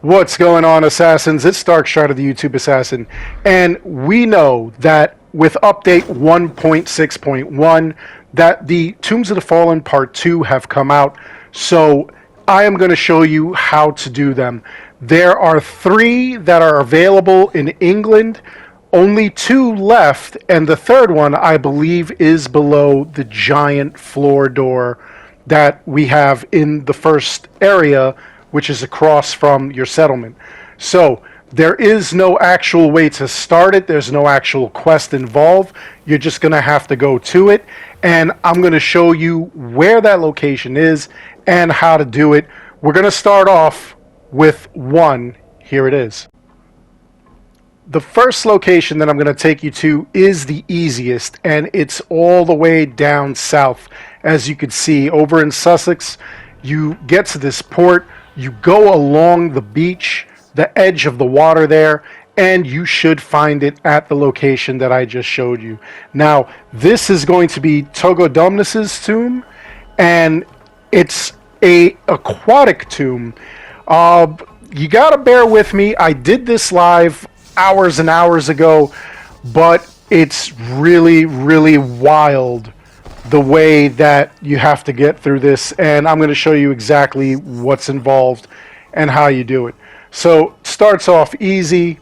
What's going on, Assassins? It's Darkshard of the YouTube Assassin, and we know that with update 1.6.1 that the Tombs of the Fallen Part 2 have come out, so I am going to show you how to do them. There are 3 that are available in England, only 2 left, and the third one, I believe, is below the giant floor door that we have in the first area, which is across from your settlement. So there is no actual way to start it. There's no actual quest involved. You're just going to have to go to it. And I'm going to show you where that location is and how to do it. We're going to start off with 1. Here it is. The first location that I'm going to take you to is the easiest, and it's all the way down south. As you can see, over in Sussex, you get to this port. You go along the beach, the edge of the water there, and you should find it at the location that I just showed you. Now, this is going to be Togodomnus Tomb, and it's a aquatic tomb. You gotta bear with me. I did this live hours and hours ago, but it's really, really wild the way that you have to get through this, and I'm going to show you exactly what's involved and how you do it. So it starts off easy,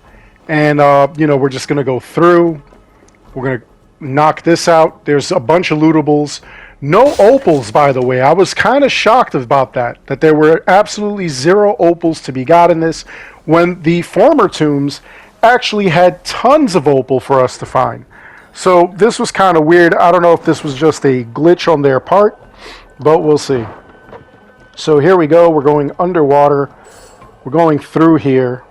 and we're just going to go through. We're going to knock this out. There's a bunch of lootables. No opals, by the way. I was kind of shocked about that there were absolutely 0 opals to be got in this, when the former tombs actually had tons of opal for us to find. So this was kind of weird. I don't know if this was just a glitch on their part, but we'll see. So here we go. We're going underwater. We're going through here.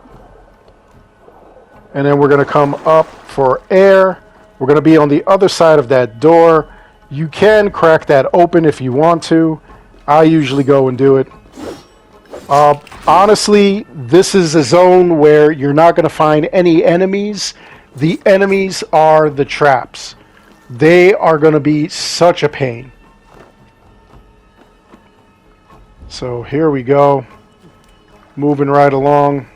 And then we're going to come up for air. We're going to be on the other side of that door. You can crack that open if you want to. I usually go and do it. Honestly, this is a zone where you're not going to find any enemies. The enemies are the traps. They are going to be such a pain. So here we go. Moving right along.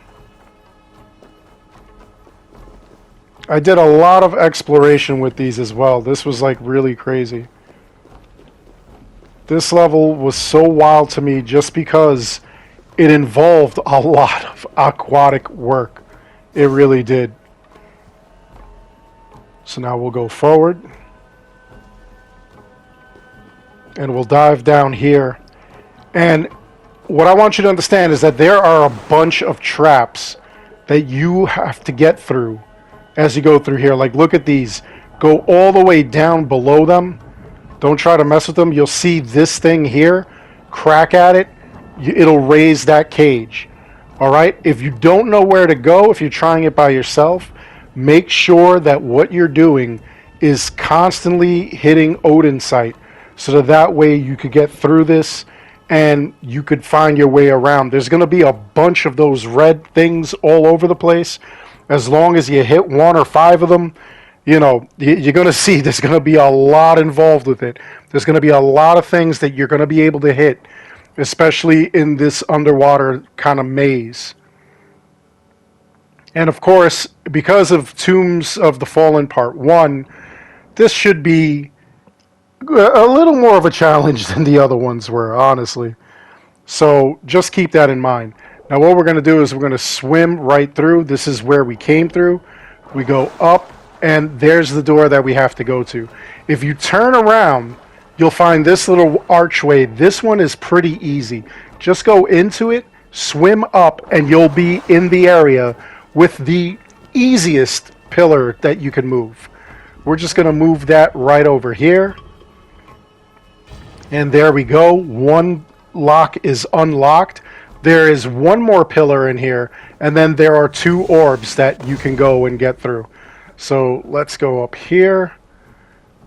I did a lot of exploration with these as well. This was like really crazy. This level was so wild to me just because it involved a lot of aquatic work. It really did. So now we'll go forward. And we'll dive down here. And what I want you to understand is that there are a bunch of traps that you have to get through as you go through here. Like, look at these. Go all the way down below them. Don't try to mess with them. You'll see this thing here. Crack at it. It'll raise that cage. Alright? If you don't know where to go, if you're trying it by yourself, make sure that what you're doing is constantly hitting Odin's sight, so that way you could get through this and you could find your way around. There's going to be a bunch of those red things all over the place. As long as you hit 1 or 5 of them, you're going to see there's going to be a lot involved with it. There's going to be a lot of things that you're going to be able to hit, especially in this underwater kind of maze. And of course, because of Tombs of the Fallen Part 1, this should be a little more of a challenge than the other ones were, honestly. So just keep that in mind. Now what we're going to do is we're going to swim right through. This is where we came through. We go up, and there's the door that we have to go to. If you turn around, you'll find this little archway. This one is pretty easy. Just go into it, swim up, and you'll be in the area with the easiest pillar that you can move. We're just going to move that right over here. And there we go. One lock is unlocked. There is one more pillar in here, and then there are 2 orbs that you can go and get through. So let's go up here.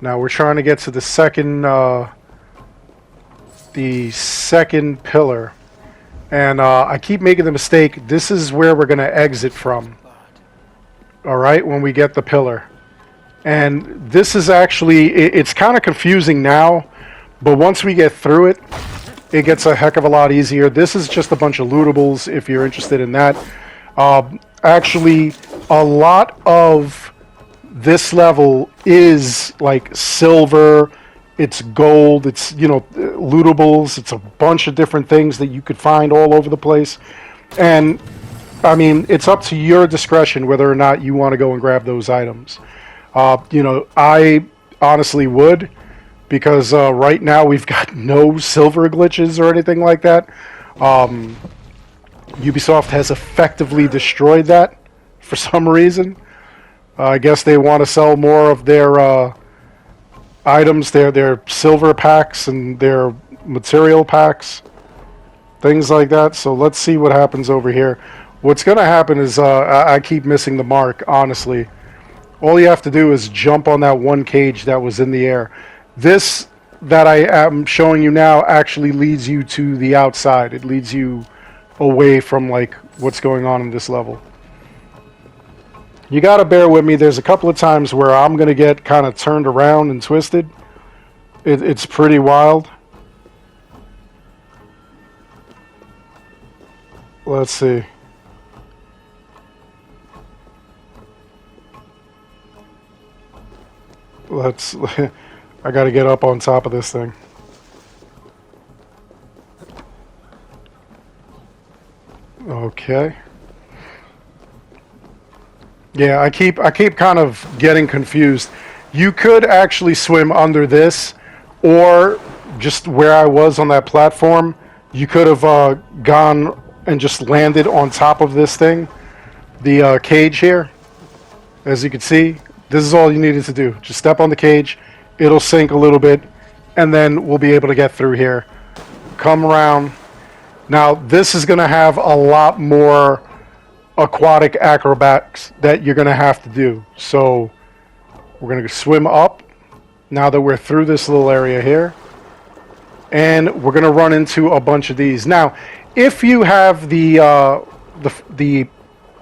Now we're trying to get to the second pillar. And I keep making the mistake. This is where we're going to exit from. Alright, when we get the pillar. And this is actually, it's kind of confusing now, but once we get through it, it gets a heck of a lot easier. This is just a bunch of lootables if you're interested in that. Actually, a lot of this level is like silver, it's gold, it's, you know, lootables, it's a bunch of different things that you could find all over the place. And I mean, it's up to your discretion whether or not you want to go and grab those items. You know, I honestly would, because right now we've got no silver glitches or anything like that. Ubisoft has effectively destroyed that for some reason. I guess they want to sell more of their items, their silver packs and their material packs, things like that. So let's see what happens over here. What's going to happen is I keep missing the mark, honestly. All you have to do is jump on that one cage that was in the air. This that I am showing you now actually leads you to the outside. It leads you away from like what's going on in this level. You got to bear with me. There's a couple of times where I'm going to get kind of turned around and twisted. It's pretty wild. Let's see. I got to get up on top of this thing. Okay. Yeah, I keep kind of getting confused. You could actually swim under this, or just where I was on that platform, you could have gone and just landed on top of this thing, the cage here. As you can see, this is all you needed to do. Just step on the cage, it'll sink a little bit, and then we'll be able to get through here. Come around. Now, this is going to have a lot more aquatic acrobatics that you're going to have to do. So, we're going to swim up, now that we're through this little area here. And we're going to run into a bunch of these. Now, if you have the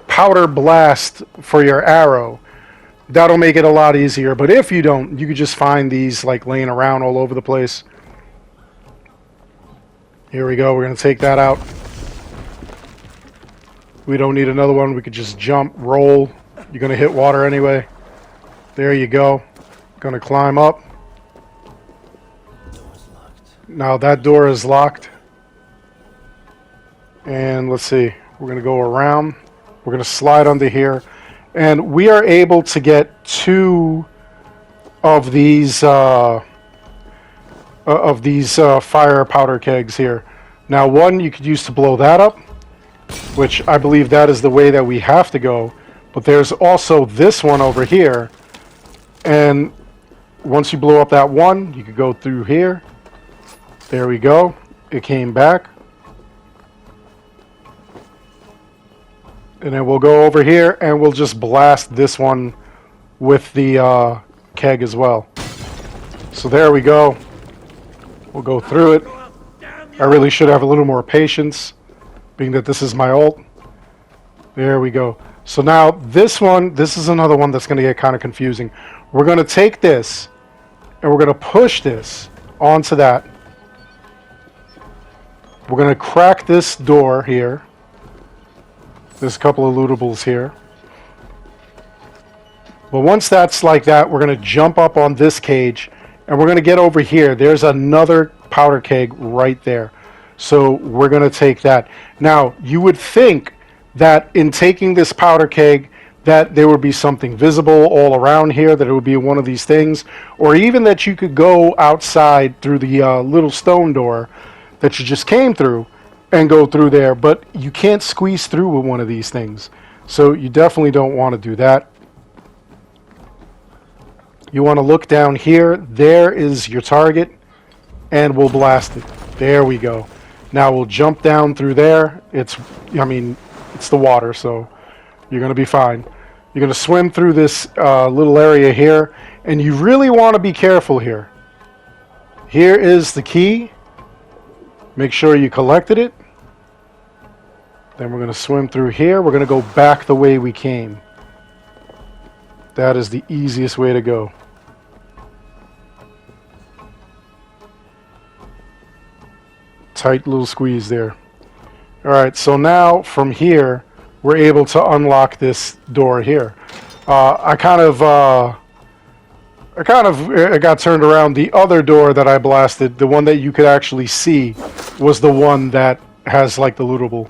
powder blast for your arrow, that'll make it a lot easier. But if you don't, you could just find these like laying around all over the place. Here we go. We're going to take that out. We don't need another one. We could just jump, roll. You're going to hit water anyway. There you go. Going to climb up. Now that door is locked. And let's see. We're going to go around. We're going to slide under here. And we are able to get 2 of these fire powder kegs here. Now, one you could use to blow that up, which I believe that is the way that we have to go. But there's also this one over here. And once you blow up that one, you could go through here. There we go. It came back. And then we'll go over here and we'll just blast this one with the keg as well. So there we go. We'll go through it. I really should have a little more patience, being that this is my ult. There we go. So now this one, this is another one that's going to get kind of confusing. We're going to take this and we're going to push this onto that. We're going to crack this door here. There's a couple of lootables here. But once that's like that, we're going to jump up on this cage and we're going to get over here. There's another powder keg right there. So we're going to take that. Now, you would think that in taking this powder keg that there would be something visible all around here, that it would be one of these things, or even that you could go outside through the little stone door that you just came through and go through there, but you can't squeeze through with one of these things. So you definitely don't want to do that. You want to look down here. There is your target, and we'll blast it. There we go. Now we'll jump down through there. It's the water, so you're going to be fine. You're going to swim through this little area here, and you really want to be careful here. Here is the key. Make sure you collected it. Then we're going to swim through here. We're going to go back the way we came. That is the easiest way to go. Tight little squeeze there. Alright, so now from here, we're able to unlock this door here. I got turned around. The other door that I blasted, the one that you could actually see, was the one that has like the lootable.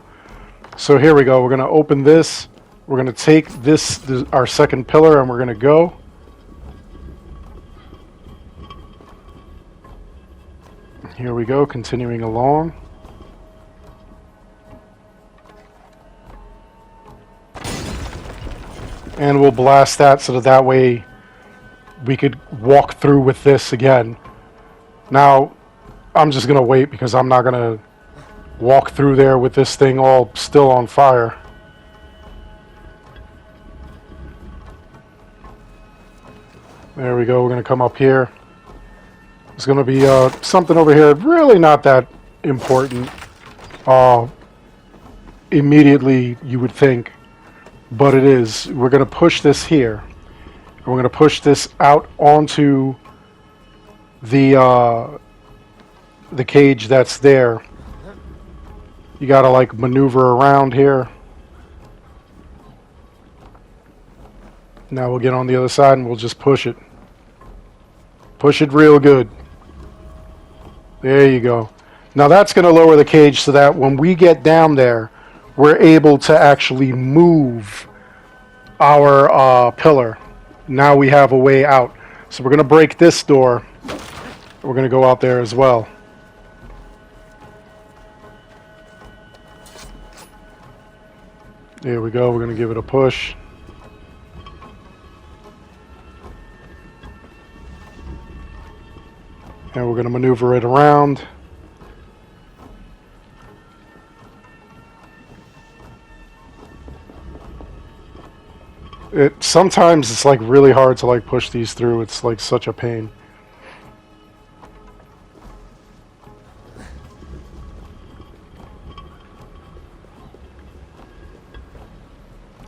So here we go. We're going to open this. We're going to take this, our second pillar, and we're going to go. Here we go, continuing along. And we'll blast that so that way we could walk through with this again. Now, I'm just going to wait because I'm not going to walk through there with this thing all still on fire. There we go. We're going to come up here. There's going to be something over here. Really not that important. Immediately, you would think. But it is. We're going to push this here. And we're going to push this out onto the cage that's there. You got to like maneuver around here. Now we'll get on the other side and we'll just push it. Push it real good. There you go. Now that's going to lower the cage so that when we get down there, we're able to actually move our pillar. Now we have a way out. So we're going to break this door. We're going to go out there as well. There we go. We're going to give it a push. And we're going to maneuver it around. Sometimes it's like really hard to like push these through. It's like such a pain.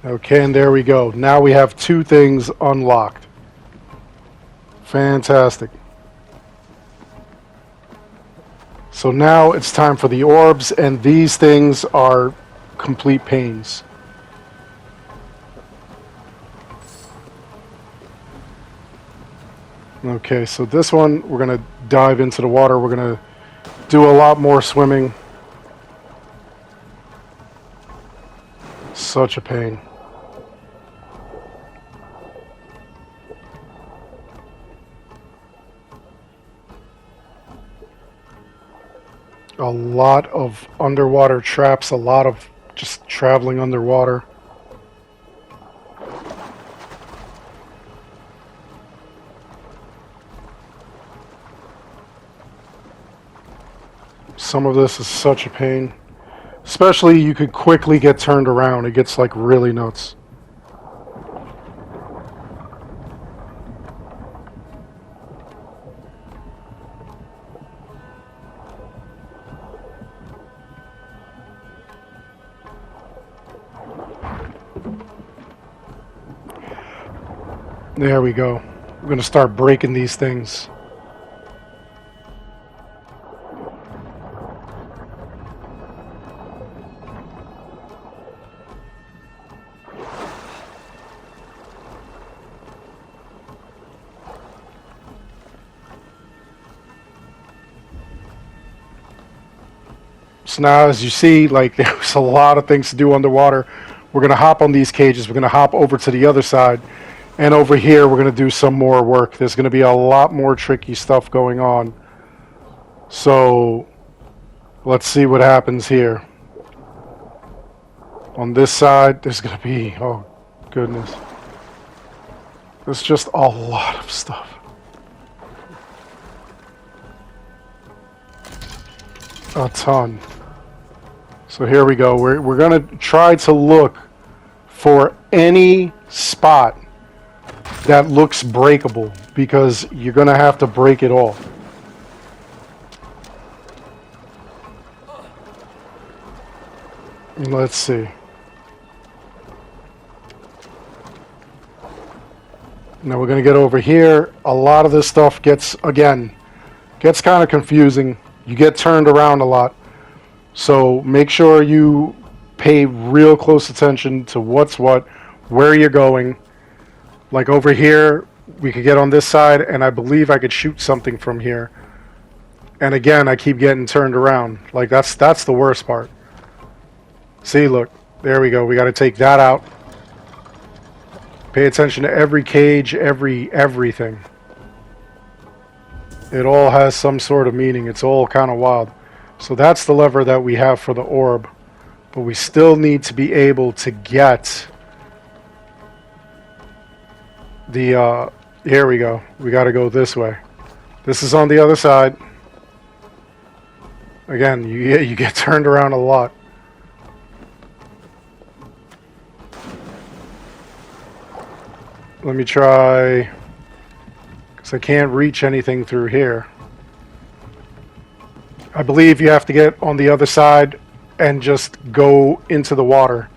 Okay, and there we go. Now we have two things unlocked. Fantastic. So now it's time for the orbs, and these things are complete pains. Okay, so this one, we're going to dive into the water. We're going to do a lot more swimming. Such a pain. A lot of underwater traps, a lot of just traveling underwater. Some of this is such a pain. Especially you could quickly get turned around. It gets like really nuts. There we go. We're going to start breaking these things. So now, as you see, like there's a lot of things to do underwater. We're going to hop on these cages. We're going to hop over to the other side. And over here, we're going to do some more work. There's going to be a lot more tricky stuff going on. So, let's see what happens here. On this side, there's going to be, oh goodness. There's just a lot of stuff. A ton. So here we go. We're going to try to look for any spot that looks breakable, because you're going to have to break it all. Let's see. Now we're going to get over here. A lot of this stuff gets kind of confusing. You get turned around a lot. So make sure you pay real close attention to what's what, where you're going. Like over here, we could get on this side, and I believe I could shoot something from here. And again, I keep getting turned around. Like that's the worst part. See, look, there we go. We got to take that out. Pay attention to every cage, everything. It all has some sort of meaning. It's all kind of wild. So that's the lever that we have for the orb. But we still need to be able to get the, here we go. We got to go this way. This is on the other side. Again, you get turned around a lot. Let me try, because I can't reach anything through here. I believe you have to get on the other side and just go into the water,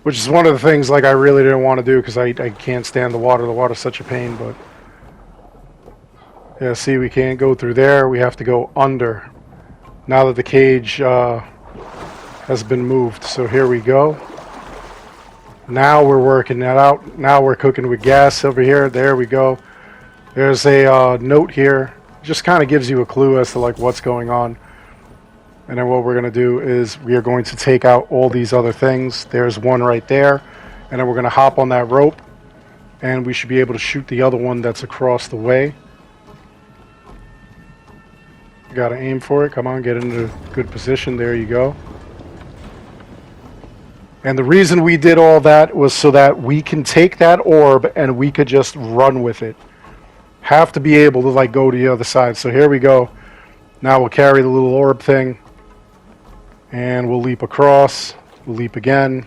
which is one of the things like I really didn't want to do because I can't stand the water. The water's such a pain, but yeah, see, we can't go through there. We have to go under now that the cage has been moved. So here we go. Now we're working that out. Now we're cooking with gas over here. There we go. There's a note here. Just kind of gives you a clue as to like what's going on. And then what we're going to do is we are going to take out all these other things. There's one right there. And then we're going to hop on that rope. And we should be able to shoot the other one that's across the way. You got to aim for it. Come on, get into good position. There you go. And the reason we did all that was so that we can take that orb and we could just run with it. Have to be able to like go to the other side. So here we go. Now we'll carry the little orb thing. And we'll leap across. We'll leap again.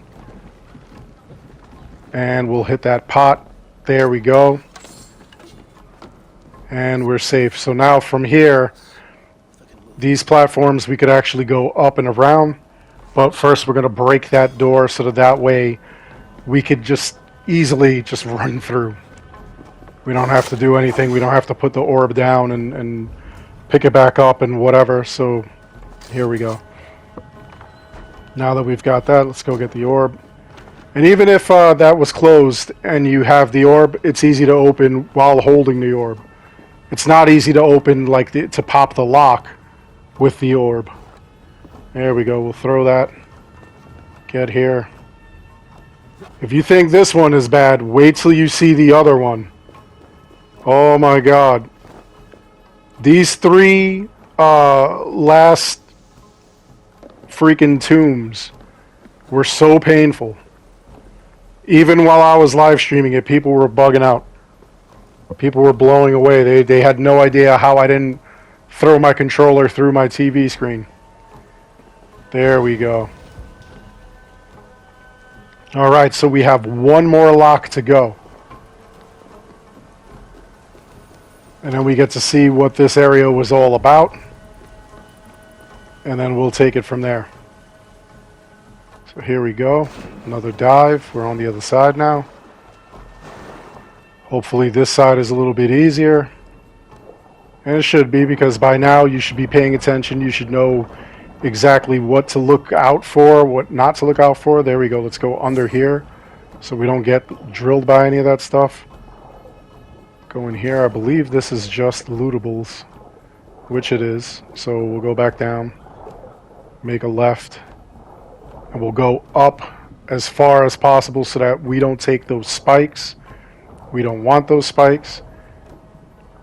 And we'll hit that pot. There we go. And we're safe. So now from here, these platforms we could actually go up and around. But first we're going to break that door so that way we could just easily just run through. We don't have to do anything. We don't have to put the orb down and pick it back up and whatever. So here we go. Now that we've got that, let's go get the orb. And even if that was closed and you have the orb, it's easy to open while holding the orb. It's not easy to open like to pop the lock with the orb. There we go. We'll throw that. Get here. If you think this one is bad, wait till you see the other one. Oh my god. These three last freaking tombs were so painful. Even while I was live streaming it, people were bugging out. People were blowing away. They had no idea how I didn't throw my controller through my TV screen. There we go. Alright, so we have one more lock to go. And then we get to see what this area was all about. And then we'll take it from there. So here we go. Another dive. We're on the other side now. Hopefully this side is a little bit easier. And it should be, because by now you should be paying attention. You should know exactly what to look out for, what not to look out for. There we go. Let's go under here so we don't get drilled by any of that stuff. Go in here. I believe this is just lootables, which it is. So we'll go back down, make a left, and we'll go up as far as possible so that we don't take those spikes. We don't want those spikes.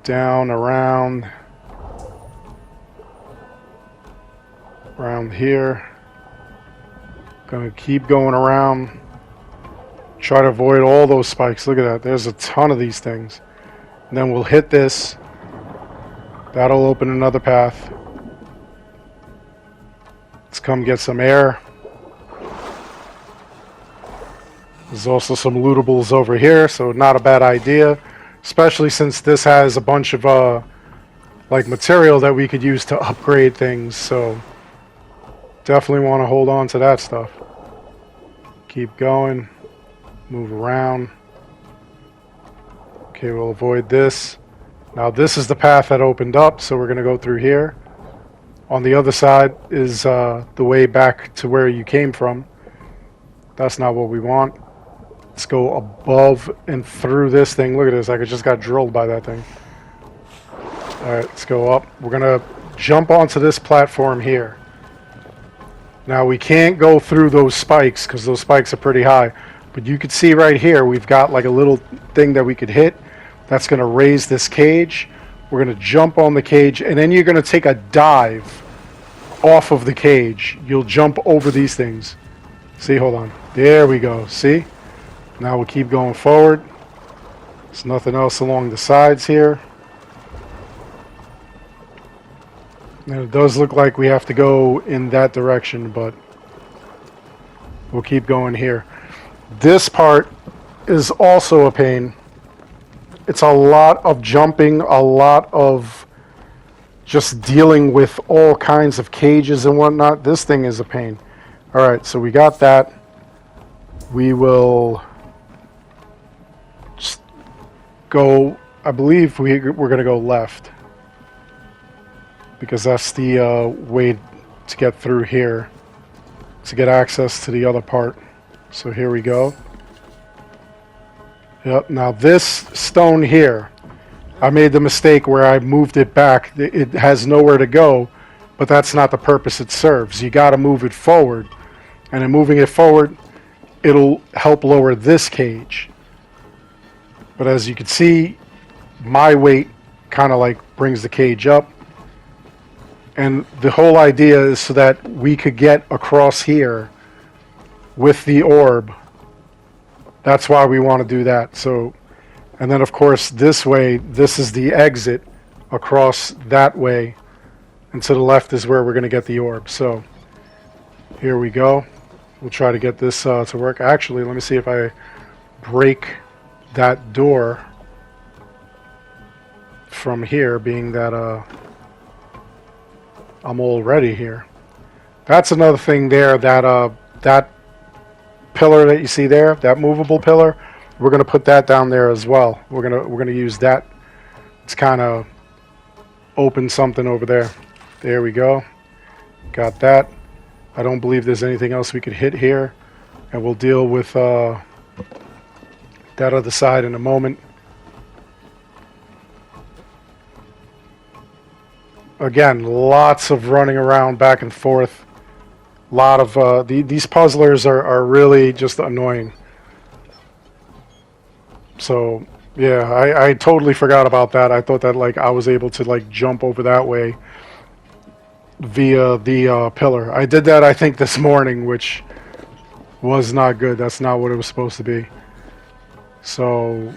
Down, around here. Gonna keep going around. Try to avoid all those spikes. Look at that. There's a ton of these things. And then we'll hit this. That'll open another path. Let's come get some air. There's also some lootables over here, so not a bad idea. Especially since this has a bunch of like material that we could use to upgrade things, so definitely want to hold on to that stuff. Keep going. Move around. Okay, we'll avoid this. Now this is the path that opened up, so we're going to go through here. On the other side is the way back to where you came from. That's not what we want. Let's go above and through this thing. Look at this. I just got drilled by that thing. Alright, let's go up. We're going to jump onto this platform here. Now, we can't go through those spikes because those spikes are pretty high. But you can see right here, we've got like a little thing that we could hit. That's going to raise this cage. We're going to jump on the cage, and then you're going to take a dive off of the cage. You'll jump over these things. See, hold on. There we go. See? Now we'll keep going forward. There's nothing else along the sides here. And it does look like we have to go in that direction, but we'll keep going here. This part is also a pain. It's a lot of jumping, a lot of just dealing with all kinds of cages and whatnot. This thing is a pain. Alright, so we got that. We will just go, I believe we're going to go left. Because that's the way to get through here. To get access to the other part. So here we go. Yep, now this stone here, I made the mistake where I moved it back. It has nowhere to go, but that's not the purpose it serves. You got to move it forward. And in moving it forward, it'll help lower this cage. But as you can see, my weight kind of like brings the cage up. And the whole idea is so that we could get across here with the orb. That's why we want to do that. So, and then of course this way, this is the exit across that way. And to the left is where we're going to get the orb. So, here we go. We'll try to get this to work. Actually, let me see if I break that door from here, being that I'm already here. That's another thing there, that that pillar that you see there, that movable pillar, we're going to put that down there as well. We're going to use that to kind of open something over there. There we go. Got that. I don't believe there's anything else we could hit here, and we'll deal with that other side in a moment. Again, lots of running around back and forth. A lot of these puzzlers are really just annoying. So yeah, I totally forgot about that. I thought that like I was able to like jump over that way via the pillar. I did that I think this morning, which was not good. That's not what it was supposed to be. So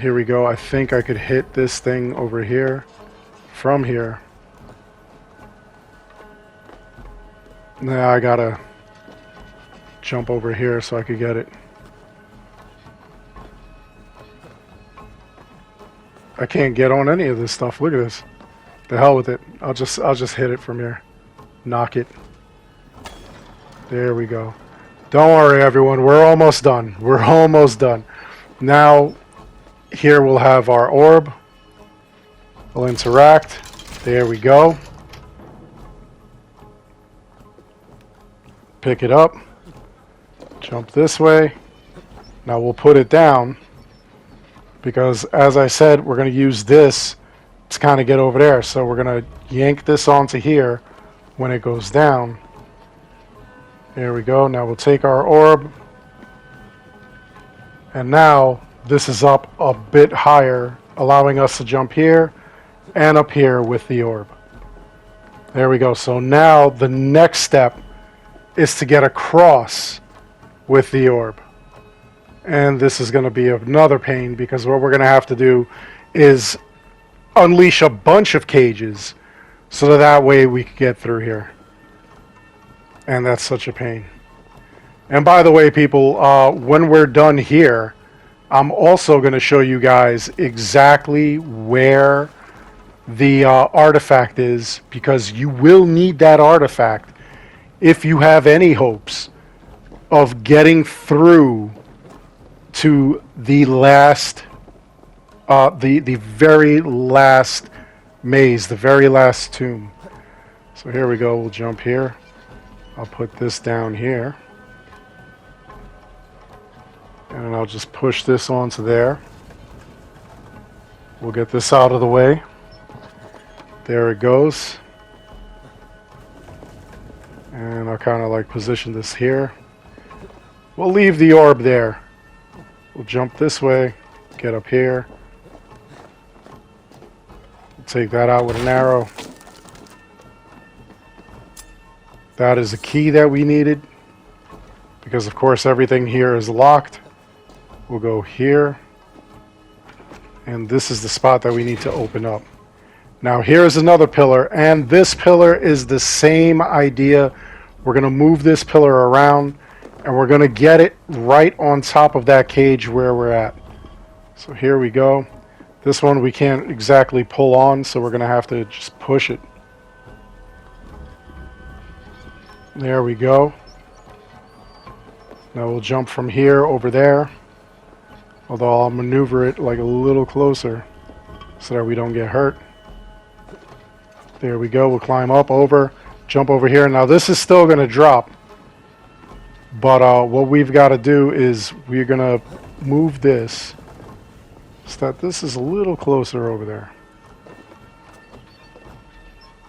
here we go. I think I could hit this thing over here from here. Now I gotta jump over here so I could get it. I can't get on any of this stuff. Look at this. The hell with it. I'll just hit it from here. Knock it. There we go. Don't worry, everyone. We're almost done. We're almost done. Now, here we'll have our orb. We'll interact. There we go. Pick it up. Jump this way. Now we'll put it down. Because, as I said, we're going to use this to kind of get over there. So we're going to yank this onto here when it goes down. There we go. Now we'll take our orb. And now this is up a bit higher, allowing us to jump here and up here with the orb. There we go. So now the next step is to get across with the orb. And this is going to be another pain, because what we're going to have to do is unleash a bunch of cages so that way we can get through here. And that's such a pain. And by the way, people, when we're done here, I'm also going to show you guys exactly where the artifact is, because you will need that artifact if you have any hopes of getting through to the last, the very last maze, the very last tomb. So So here we go, we'll jump here. I'll put this down here. And I'll just push this onto there. We'll get this out of the way. There it goes. And I'll kind of like position this here. We'll leave the orb there. We'll jump this way, get up here. Take that out with an arrow. That is a key that we needed. Because of course everything here is locked. We'll go here. And this is the spot that we need to open up. Now here's another pillar. And this pillar is the same idea. We're going to move this pillar around. And we're going to get it right on top of that cage where we're at. So here we go. This one we can't exactly pull on, so we're going to have to just push it. There we go. Now we'll jump from here over there. Although I'll maneuver it like a little closer so that we don't get hurt. There we go. We'll climb up, over, jump over here. Now this is still going to drop. But what we've got to do is we're going to move this so that this is a little closer over there.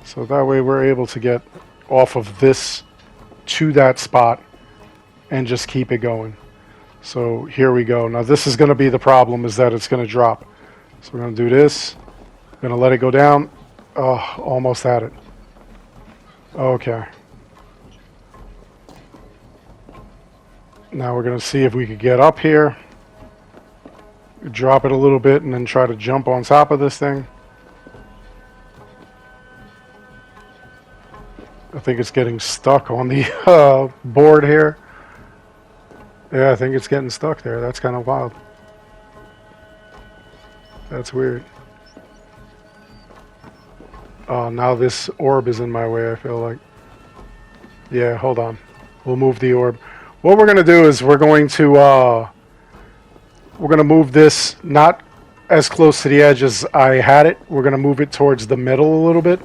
So that way we're able to get off of this to that spot and just keep it going. So here we go. Now this is going to be the problem, is that it's going to drop. So we're going to do this. Going to let it go down. Oh, almost had it. Okay. Now we're going to see if we could get up here. Drop it a little bit and then try to jump on top of this thing. I think it's getting stuck on the board here. Yeah, I think it's getting stuck there. That's kind of wild. That's weird. Oh, now this orb is in my way, I feel like. Yeah, hold on. We'll move the orb. What we're going to do is we're going to move this not as close to the edge as I had it. We're going to move it towards the middle a little bit.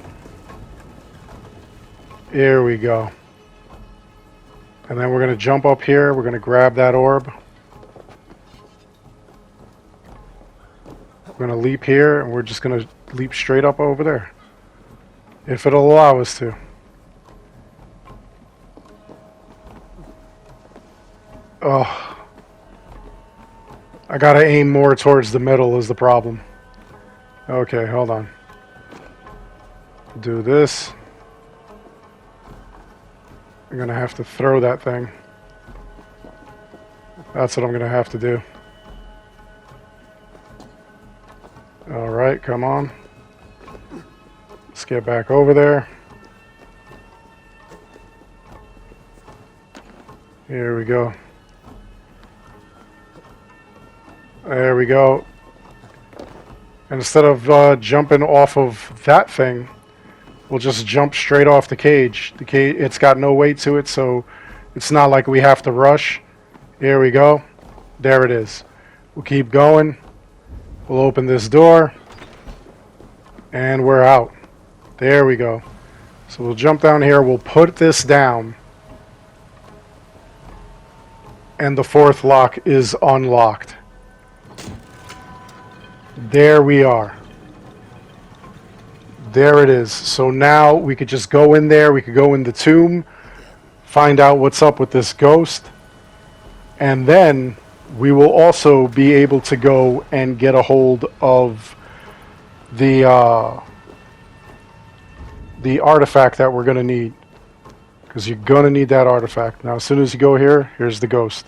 Here we go. And then we're going to jump up here. We're going to grab that orb. We're going to leap here, and we're just going to leap straight up over there. If it'll allow us to. Oh. I got to aim more towards the middle is the problem. Okay, hold on. Do this. I'm going to have to throw that thing. That's what I'm going to have to do. Alright, come on. Let's get back over there. Here we go. There we go. And instead of jumping off of that thing, we'll just jump straight off the cage. The cage, it's got no weight to it, so it's not like we have to rush. Here we go. There it is. We'll keep going. We'll open this door. And we're out. There we go. So we'll jump down here. We'll put this down. And the fourth lock is unlocked. There we are. There it is. So now we could just go in there. We could go in the tomb, find out what's up with this ghost, and then we will also be able to go and get a hold of the artifact that we're going to need. Because you're going to need that artifact. Now, as soon as you go here, here's the ghost.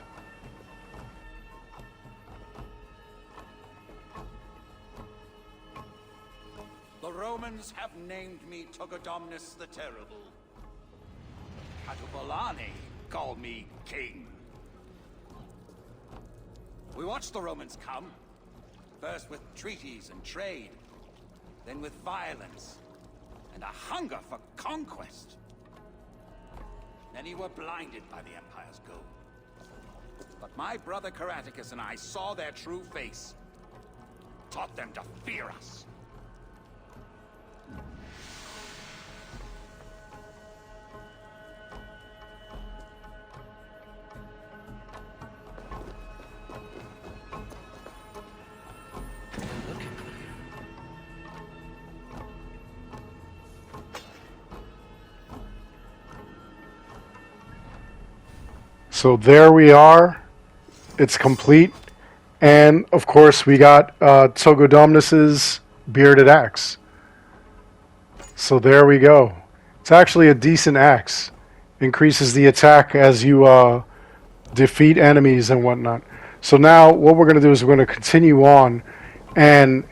The Romans have named me Togodomnus the Terrible. Catubalani call me King. We watched the Romans come, first with treaties and trade, then with violence and a hunger for conquest. Many were blinded by the Empire's gold. But my brother Karaticus and I saw their true face, taught them to fear us. So there we are. It's complete. And of course we got Togodomnus's bearded axe. So there we go. It's actually a decent axe. Increases the attack as you defeat enemies and whatnot. So now what we're going to do is we're going to continue on, and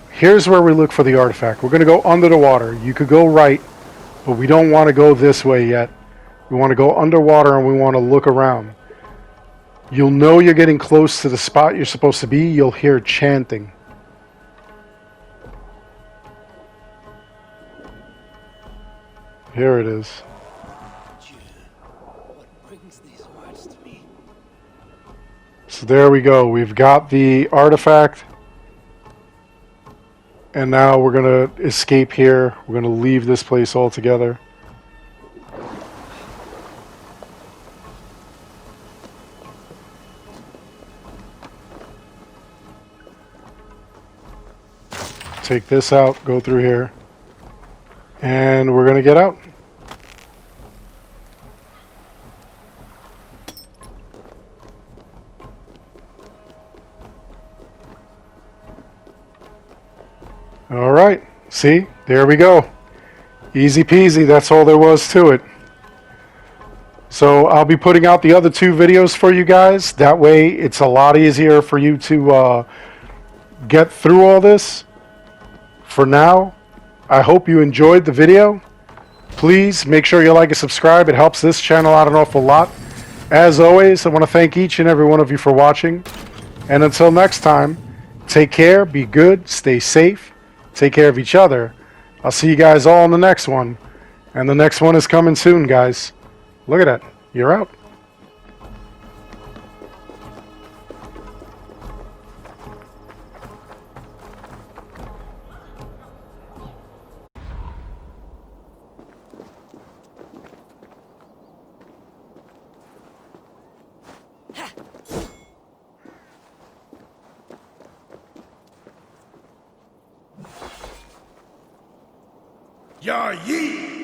here's where we look for the artifact. We're going to go under the water. You could go right, but we don't want to go this way yet. We want to go underwater and we want to look around. You'll know you're getting close to the spot you're supposed to be. You'll hear chanting. Here it is. What brings these words to me? So there we go. We've got the artifact. And now we're going to escape here. We're going to leave this place altogether. Take this out, go through here. And we're going to get out. All right. See? There we go. Easy peasy. That's all there was to it. So I'll be putting out the other 2 videos for you guys. That way it's a lot easier for you to get through all this. For now, I hope you enjoyed the video. Please make sure you like and subscribe. It helps this channel out an awful lot. As always, I want to thank each and every one of you for watching. And until next time, take care, be good, stay safe, take care of each other. I'll see you guys all in the next one. And the next one is coming soon, guys. Look at that. You're out. Ya ye!